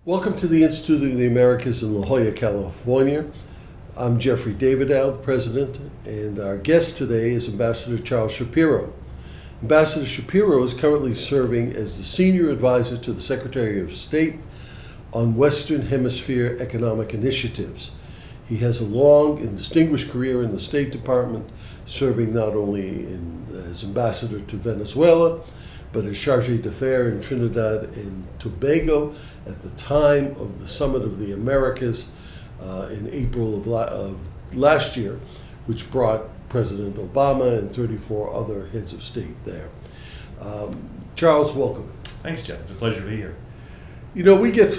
Welcome to the Institute of the Americas in La Jolla, California. I'm Jeffrey Davidow, the president, and our guest today is Ambassador Charles Shapiro. Ambassador Shapiro is currently serving as the senior advisor to the Secretary of State on Western Hemisphere economic initiatives. He has a long and distinguished career in the State Department, serving not only as ambassador to Venezuela, but as chargé d'affaires in Trinidad and Tobago at the time of the Summit of the Americas in April of last year, which brought President Obama and 34 other heads of state there. Charles, welcome. Thanks, Jeff. It's a pleasure to be here. You know, we get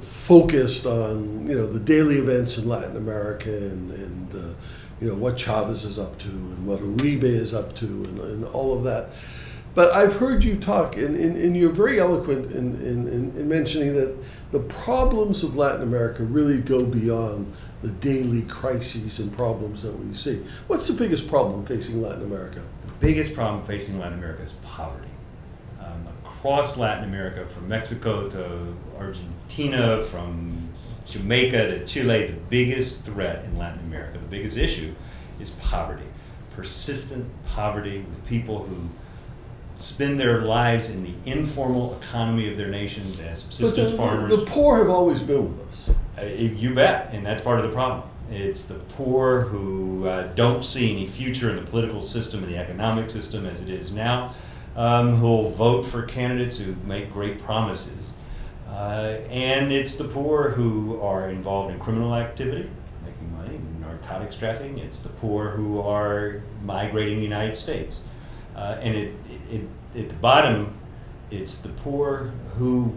focused on, the daily events in Latin America and what Chavez is up to and what Uribe is up to and all of that. But I've heard you talk, and you're very eloquent in mentioning that the problems of Latin America really go beyond the daily crises and problems that we see. What's the biggest problem facing Latin America? The biggest problem facing Latin America is poverty. Across Latin America, from Mexico to Argentina, from Jamaica to Chile, the biggest threat in Latin America, the biggest issue is poverty. Persistent poverty with people who spend their lives in the informal economy of their nations as subsistence farmers. The poor have always been with us. You bet, and that's part of the problem. It's the poor who don't see any future in the political system and the economic system as it is now, who will vote for candidates who make great promises. And it's the poor who are involved in criminal activity, making money, narcotics trafficking. It's the poor who are migrating to the United States. And at the bottom, it's the poor who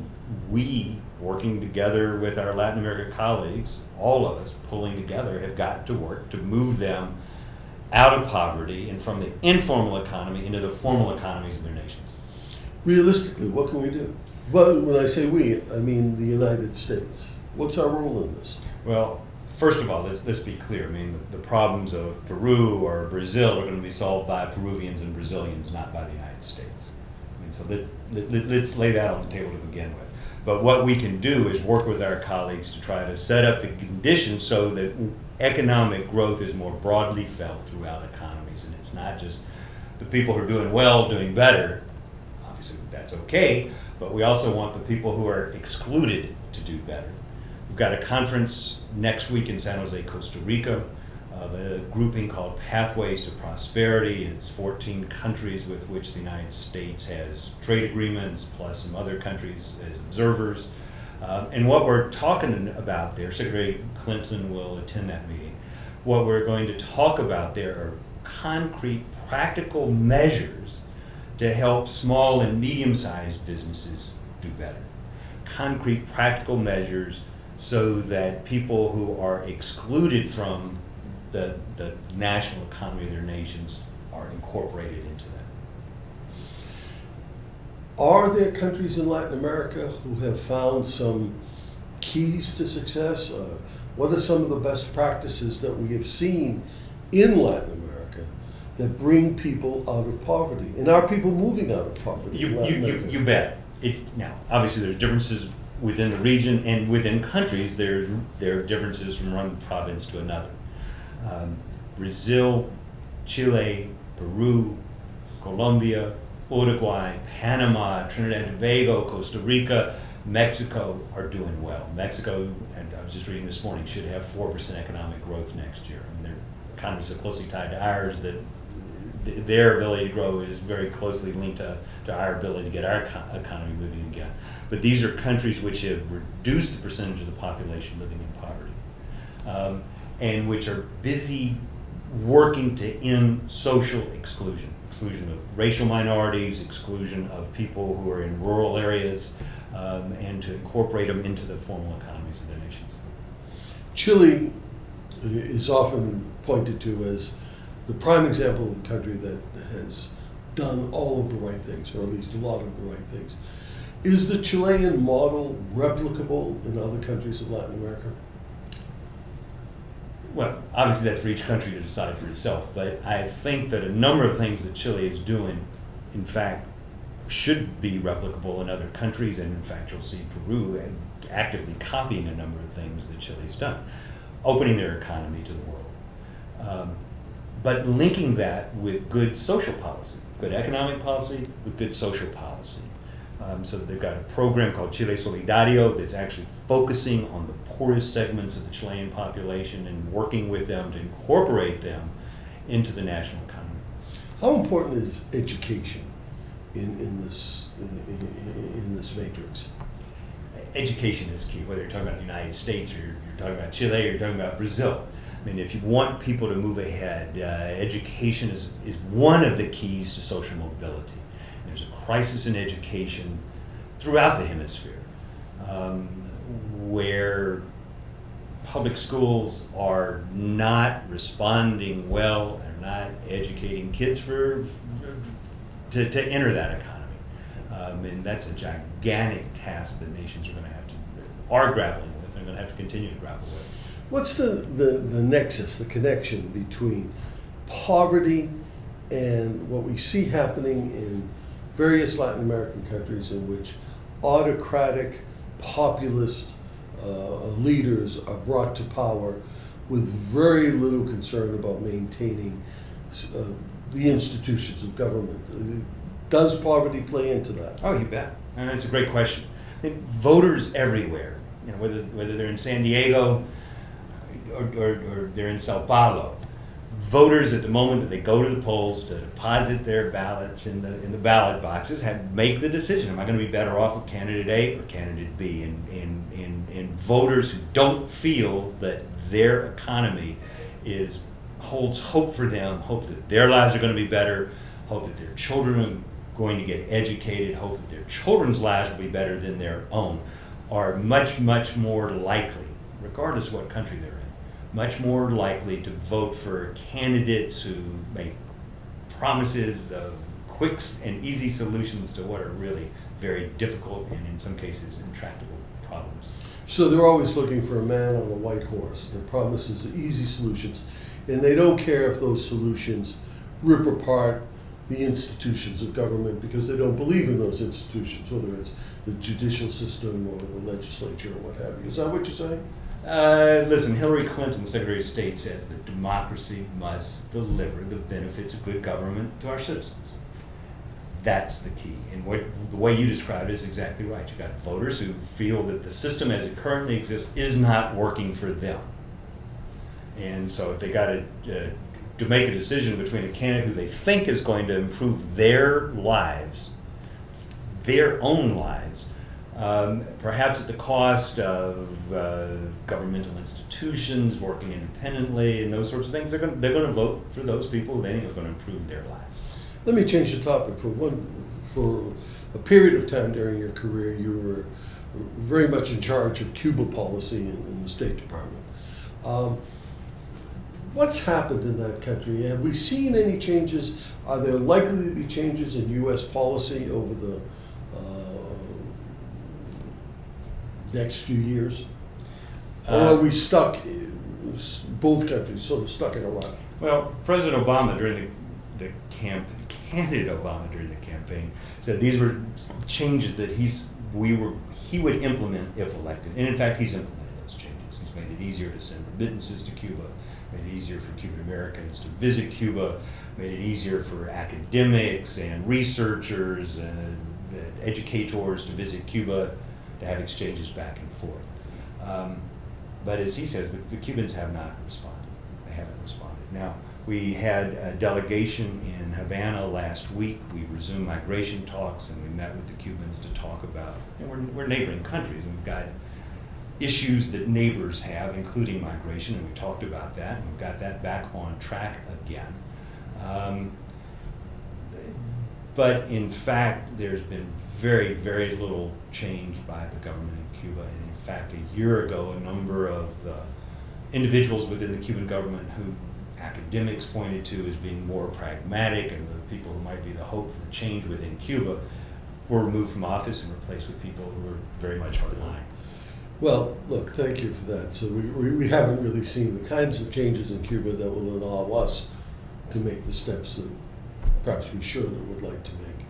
we, working together with our Latin American colleagues, all of us pulling together, have got to work to move them out of poverty and from the informal economy into the formal economies of their nations. Realistically, what can we do? Well, when I say we, I mean the United States. What's our role in this? Well, first of all, let's be clear. I mean, the problems of Peru or Brazil are going to be solved by Peruvians and Brazilians, not by the United States. I mean, so let's lay that on the table to begin with. But what we can do is work with our colleagues to try to set up the conditions so that economic growth is more broadly felt throughout economies. And it's not just the people who are doing well doing better. Obviously, that's okay. But we also want the people who are excluded to do better. We've got a conference next week in San Jose, Costa Rica, of a grouping called Pathways to Prosperity. It's 14 countries with which the United States has trade agreements, plus some other countries as observers. And what we're talking about there, Secretary Clinton will attend that meeting. What we're going to talk about there are concrete, practical measures to help small and medium-sized businesses do better. Concrete, practical measures so that people who are excluded from the national economy of their nations are incorporated into that. Are there countries in Latin America who have found some keys to success? What are some of the best practices that we have seen in Latin America that bring people out of poverty? And are people moving out of poverty in Latin America? You bet. Now, obviously there's differences within the region and within countries. There are differences from one province to another. Brazil, Chile, Peru, Colombia, Uruguay, Panama, Trinidad and Tobago, Costa Rica, Mexico are doing well. Mexico, and I was just reading this morning, should have 4% economic growth next year. And their economy is so closely tied to ours that their ability to grow is very closely linked to our ability to get our economy moving again. But these are countries which have reduced the percentage of the population living in poverty, and which are busy working to end social exclusion of racial minorities, exclusion of people who are in rural areas, and to incorporate them into the formal economies of their nations. Chile is often pointed to as the prime example of a country that has done all of the right things, or at least a lot of the right things. Is the Chilean model replicable in other countries of Latin America? Well, obviously that's for each country to decide for itself, but I think that a number of things that Chile is doing, in fact, should be replicable in other countries, and in fact you'll see Peru actively copying a number of things that Chile's done, opening their economy to the world. But linking that with good social policy, good economic policy with good social policy. So they've got a program called Chile Solidario that's actually focusing on the poorest segments of the Chilean population and working with them to incorporate them into the national economy. How important is education in this matrix? Education is key, whether you're talking about the United States or you're talking about Chile or you're talking about Brazil. I mean, if you want people to move ahead, education is one of the keys to social mobility. There's a crisis in education throughout the hemisphere, where public schools are not responding well, they're not educating kids to enter that economy. And that's a gigantic task that nations are grappling with, and are going to have to continue to grapple with. What's the nexus, the connection between poverty and what we see happening in various Latin American countries in which autocratic, populist leaders are brought to power with very little concern about maintaining the institutions of government? Does poverty play into that? Oh, you bet. And that's a great question. I think voters everywhere, whether they're in San Diego or they're in Sao Paulo, voters at the moment that they go to the polls to deposit their ballots in the ballot boxes make the decision: am I going to be better off with candidate A or candidate B? And voters who don't feel that their economy holds hope for them, hope that their lives are going to be better, hope that their children are going to get educated, hope that their children's lives will be better than their own, are much, much more likely, regardless of what country they're in, much more likely to vote for candidates who make promises of quick and easy solutions to what are really very difficult and in some cases intractable problems. So they're always looking for a man on a white horse that promises easy solutions, and they don't care if those solutions rip apart the institutions of government because they don't believe in those institutions, whether it's the judicial system or the legislature or what have you. Is that what you're saying? Listen, Hillary Clinton, the Secretary of State, says that democracy must deliver the benefits of good government to our citizens. That's the key. And the way you described it is exactly right. You've got voters who feel that the system as it currently exists is not working for them. And so if they got to make a decision between a candidate who they think is going to improve their lives, their own lives, perhaps at the cost of governmental institutions working independently and those sorts of things, they're going to vote for those people who they think are going to improve their lives. Let me change the topic. For a period of time during your career, you were very much in charge of Cuba policy in the State Department. What's happened in that country? Have we seen any changes? Are there likely to be changes in U.S. policy over the next few years? Or are we stuck, both countries sort of stuck in a rut? Well, President Obama candidate Obama during the campaign said these were changes that he would implement if elected. And in fact, he's implemented those changes. He's made it easier to send remittances to Cuba, made it easier for Cuban Americans to visit Cuba, made it easier for academics and researchers and educators to visit Cuba, to have exchanges back and forth. But as he says, the Cubans have not responded. They haven't responded. Now, we had a delegation in Havana last week. We resumed migration talks, and we met with the Cubans to talk about, we're neighboring countries, and we've got issues that neighbors have, including migration, and we talked about that, and we've got that back on track again. But in fact, there's been very, very little change by the government in Cuba. And in fact, a year ago, a number of individuals within the Cuban government who academics pointed to as being more pragmatic and the people who might be the hope for change within Cuba were removed from office and replaced with people who were very much hardline. Well, look, thank you for that. So we haven't really seen the kinds of changes in Cuba that will allow us to make the steps that perhaps we should or would like to make.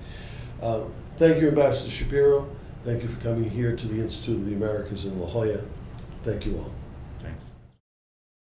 Thank you, Ambassador Shapiro. Thank you for coming here to the Institute of the Americas in La Jolla. Thank you all. Thanks.